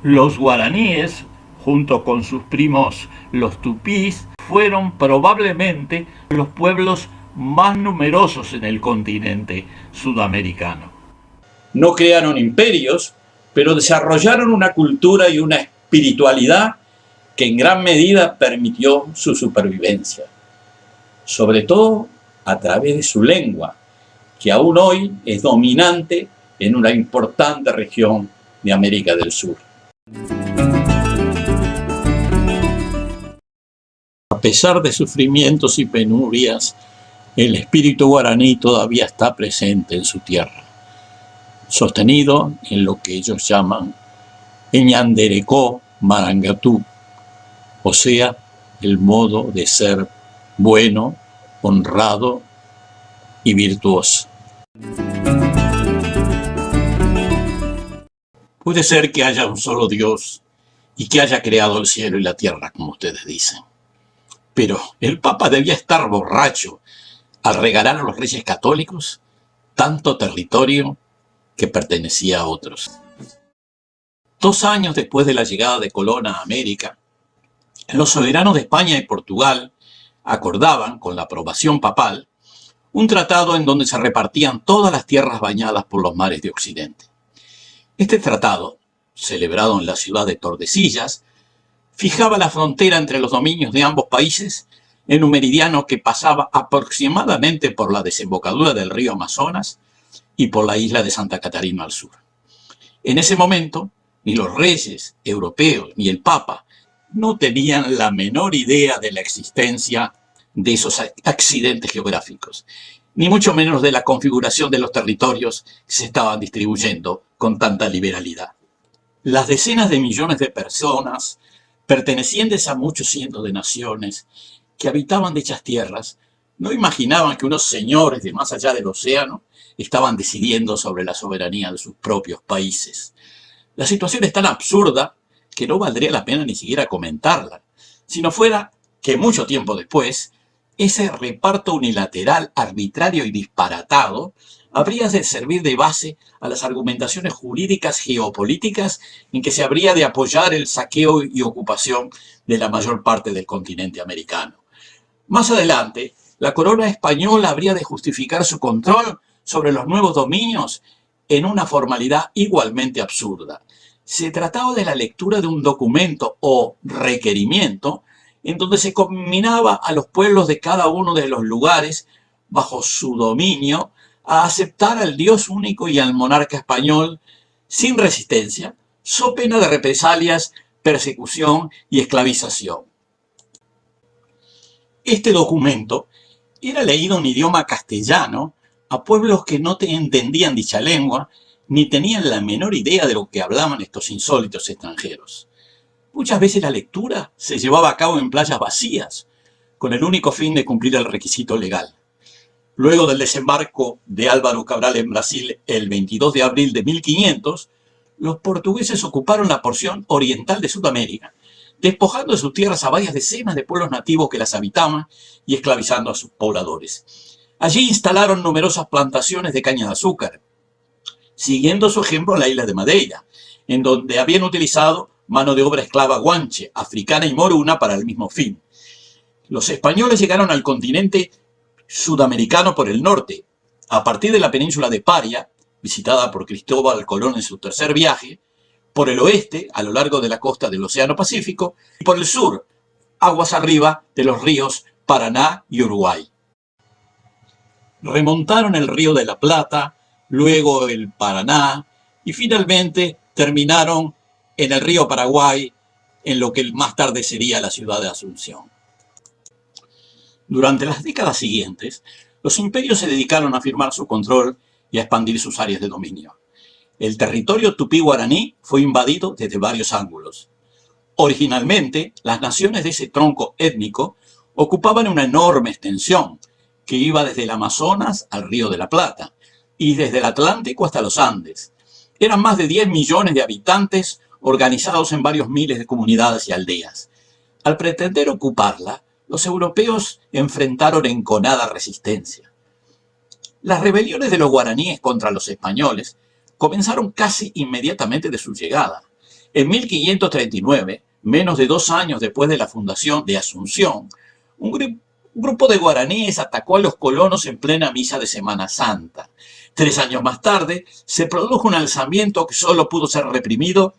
Los guaraníes, junto con sus primos los tupís, fueron probablemente los pueblos más numerosos en el continente sudamericano. No crearon imperios, pero desarrollaron una cultura y una espiritualidad que en gran medida permitió su supervivencia, sobre todo a través de su lengua, que aún hoy es dominante en una importante región de América del Sur. A pesar de sufrimientos y penurias, el espíritu guaraní todavía está presente en su tierra, sostenido en lo que ellos llaman Ñanderecó Marangatú, o sea, el modo de ser bueno, honrado y virtuoso. Puede ser que haya un solo Dios y que haya creado el cielo y la tierra, como ustedes dicen. Pero el Papa debía estar borracho al regalar a los reyes católicos tanto territorio que pertenecía a otros. 2 años después de la llegada de Colón a América, los soberanos de España y Portugal acordaban, con la aprobación papal, un tratado en donde se repartían todas las tierras bañadas por los mares de Occidente. Este tratado, celebrado en la ciudad de Tordesillas, fijaba la frontera entre los dominios de ambos países en un meridiano que pasaba aproximadamente por la desembocadura del río Amazonas y por la isla de Santa Catarina al sur. En ese momento, ni los reyes europeos ni el Papa no tenían la menor idea de la existencia de esos accidentes geográficos, ni mucho menos de la configuración de los territorios que se estaban distribuyendo con tanta liberalidad. Las decenas de millones de personas pertenecientes a muchos cientos de naciones que habitaban dichas tierras no imaginaban que unos señores de más allá del océano estaban decidiendo sobre la soberanía de sus propios países. La situación es tan absurda que no valdría la pena ni siquiera comentarla, si no fuera que mucho tiempo después, ese reparto unilateral, arbitrario y disparatado habría de servir de base a las argumentaciones jurídicas geopolíticas en que se habría de apoyar el saqueo y ocupación de la mayor parte del continente americano. Más adelante, la corona española habría de justificar su control sobre los nuevos dominios en una formalidad igualmente absurda. Se trataba de la lectura de un documento o requerimiento en donde se combinaba a los pueblos de cada uno de los lugares bajo su dominio a aceptar al Dios único y al monarca español sin resistencia, so pena de represalias, persecución y esclavización. Este documento era leído en idioma castellano a pueblos que no entendían dicha lengua ni tenían la menor idea de lo que hablaban estos insólitos extranjeros. Muchas veces la lectura se llevaba a cabo en playas vacías, con el único fin de cumplir el requisito legal. Luego del desembarco de Álvaro Cabral en Brasil el 22 de abril de 1500, los portugueses ocuparon la porción oriental de Sudamérica, despojando de sus tierras a varias decenas de pueblos nativos que las habitaban y esclavizando a sus pobladores. Allí instalaron numerosas plantaciones de caña de azúcar, siguiendo su ejemplo en la isla de Madeira, en donde habían utilizado mano de obra esclava guanche, africana y moruna para el mismo fin. Los españoles llegaron al continente sudamericano por el norte, a partir de la península de Paria, visitada por Cristóbal Colón en su tercer viaje, por el oeste, a lo largo de la costa del Océano Pacífico, y por el sur, aguas arriba de los ríos Paraná y Uruguay. Remontaron el río de la Plata, luego el Paraná, y finalmente terminaron en el río Paraguay, en lo que más tarde sería la ciudad de Asunción. Durante las décadas siguientes, los imperios se dedicaron a afirmar su control y a expandir sus áreas de dominio. El territorio tupí-guaraní fue invadido desde varios ángulos. Originalmente, las naciones de ese tronco étnico ocupaban una enorme extensión que iba desde el Amazonas al Río de la Plata y desde el Atlántico hasta los Andes. Eran más de 10 millones de habitantes organizados en varios miles de comunidades y aldeas. Al pretender ocuparla, los europeos enfrentaron enconada resistencia. Las rebeliones de los guaraníes contra los españoles comenzaron casi inmediatamente de su llegada. En 1539, menos de 2 años después de la fundación de Asunción, un grupo de guaraníes atacó a los colonos en plena misa de Semana Santa. 3 años más tarde, se produjo un alzamiento que solo pudo ser reprimido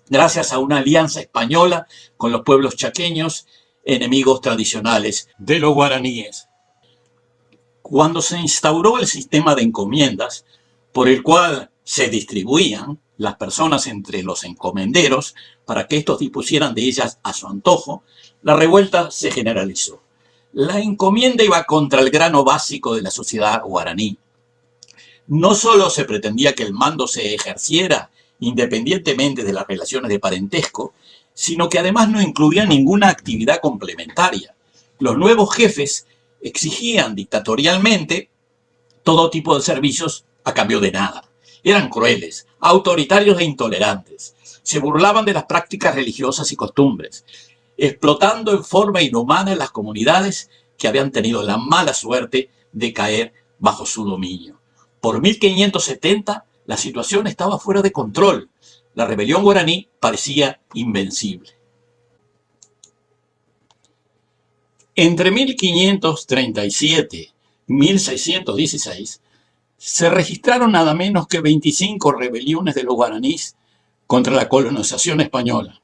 gracias a una alianza española con los pueblos chaqueños, enemigos tradicionales de los guaraníes. Cuando se instauró el sistema de encomiendas, por el cual se distribuían las personas entre los encomenderos para que estos dispusieran de ellas a su antojo, la revuelta se generalizó. La encomienda iba contra el grano básico de la sociedad guaraní. No solo se pretendía que el mando se ejerciera independientemente de las relaciones de parentesco, sino que además no incluía ninguna actividad complementaria. Los nuevos jefes exigían dictatorialmente todo tipo de servicios a cambio de nada. Eran crueles, autoritarios e intolerantes. Se burlaban de las prácticas religiosas y costumbres, explotando en forma inhumana las comunidades que habían tenido la mala suerte de caer bajo su dominio. Por 1570, la situación estaba fuera de control. La rebelión guaraní parecía invencible. Entre 1537 y 1616 se registraron nada menos que 25 rebeliones de los guaraníes contra la colonización española.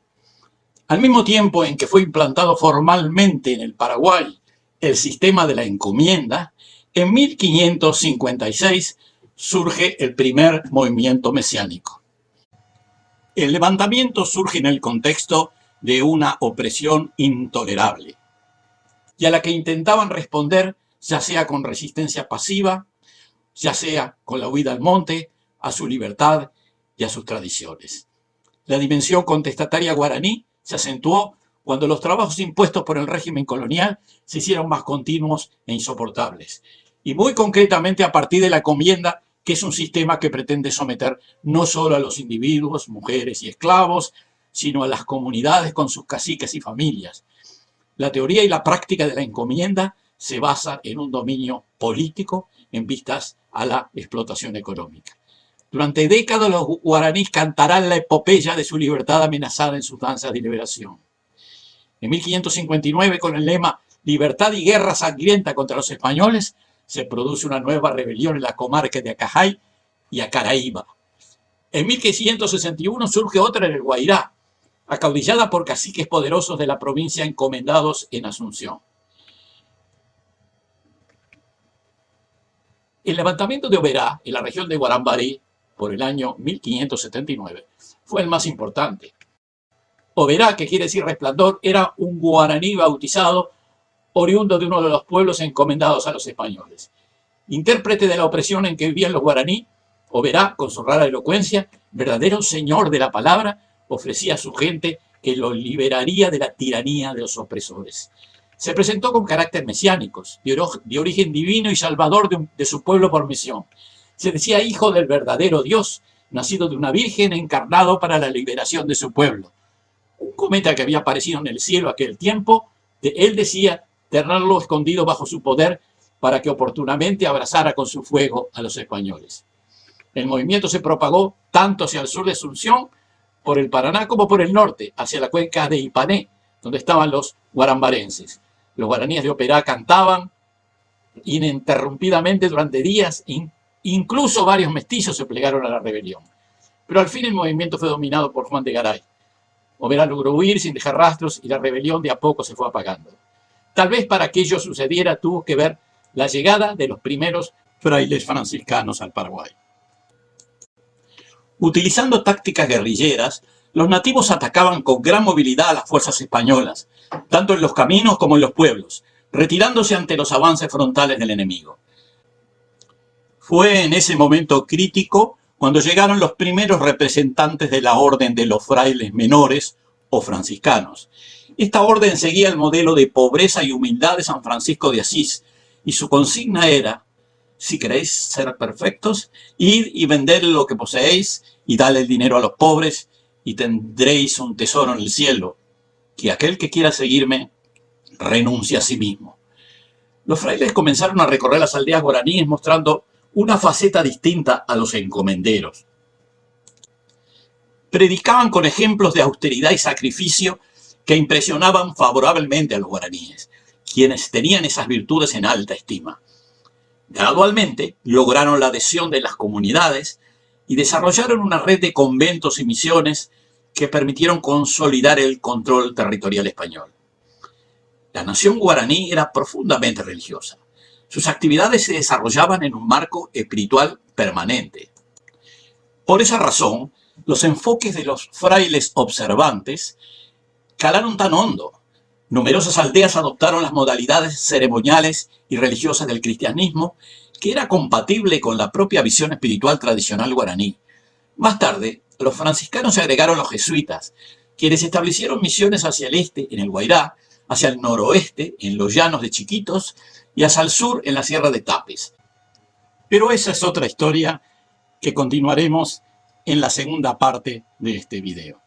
Al mismo tiempo en que fue implantado formalmente en el Paraguay el sistema de la encomienda, en 1556 surge el primer movimiento mesiánico. El levantamiento surge en el contexto de una opresión intolerable, y a la que intentaban responder ya sea con resistencia pasiva, ya sea con la huida al monte, a su libertad y a sus tradiciones. La dimensión contestataria guaraní se acentuó cuando los trabajos impuestos por el régimen colonial se hicieron más continuos e insoportables, y muy concretamente a partir de la encomienda, que es un sistema que pretende someter no solo a los individuos, mujeres y esclavos, sino a las comunidades con sus caciques y familias. La teoría y la práctica de la encomienda se basa en un dominio político en vistas a la explotación económica. Durante décadas los guaraníes cantarán la epopeya de su libertad amenazada en sus danzas de liberación. En 1559, con el lema «Libertad y guerra sangrienta contra los españoles», se produce una nueva rebelión en la comarca de Acajay y Acaraíba. En 1561 surge otra en el Guairá, acaudillada por caciques poderosos de la provincia encomendados en Asunción. El levantamiento de Oberá, en la región de Guarambarí, por el año 1579, fue el más importante. Oberá, que quiere decir resplandor, era un guaraní bautizado oriundo de uno de los pueblos encomendados a los españoles. Intérprete de la opresión en que vivían los guaraní, Oberá, con su rara elocuencia, verdadero señor de la palabra, ofrecía a su gente que lo liberaría de la tiranía de los opresores. Se presentó con carácter mesiánico, de origen divino y salvador de su pueblo por misión. Se decía hijo del verdadero Dios, nacido de una virgen, encarnado para la liberación de su pueblo. Un cometa que había aparecido en el cielo aquel tiempo, él decía tenerlo escondido bajo su poder para que oportunamente abrazara con su fuego a los españoles. El movimiento se propagó tanto hacia el sur de Asunción, por el Paraná, como por el norte, hacia la cuenca de Ipané, donde estaban los guarambarenses. Los guaraníes de Oberá cantaban ininterrumpidamente durante días, incluso varios mestizos se plegaron a la rebelión. Pero al fin el movimiento fue dominado por Juan de Garay. Oberá logró huir sin dejar rastros y la rebelión de a poco se fue apagando. Tal vez para que ello sucediera tuvo que ver la llegada de los primeros frailes franciscanos al Paraguay. Utilizando tácticas guerrilleras, los nativos atacaban con gran movilidad a las fuerzas españolas, tanto en los caminos como en los pueblos, retirándose ante los avances frontales del enemigo. Fue en ese momento crítico cuando llegaron los primeros representantes de la orden de los frailes menores o franciscanos. Esta orden seguía el modelo de pobreza y humildad de San Francisco de Asís, y su consigna era: si queréis ser perfectos, id y vended lo que poseéis y dale el dinero a los pobres y tendréis un tesoro en el cielo, que aquel que quiera seguirme renuncie a sí mismo. Los frailes comenzaron a recorrer las aldeas guaraníes mostrando una faceta distinta a los encomenderos. predicaban con ejemplos de austeridad y sacrificio que impresionaban favorablemente a los guaraníes, quienes tenían esas virtudes en alta estima. Gradualmente lograron la adhesión de las comunidades y desarrollaron una red de conventos y misiones que permitieron consolidar el control territorial español. La nación guaraní era profundamente religiosa. Sus actividades se desarrollaban en un marco espiritual permanente. Por esa razón, los enfoques de los frailes observantes calaron tan hondo. Numerosas aldeas adoptaron las modalidades ceremoniales y religiosas del cristianismo, que era compatible con la propia visión espiritual tradicional guaraní. Más tarde, los franciscanos se agregaron los jesuitas, quienes establecieron misiones hacia el este, en el Guairá, hacia el noroeste, en los llanos de Chiquitos, y hacia el sur, en la sierra de Tapes. Pero esa es otra historia que continuaremos en la segunda parte de este video.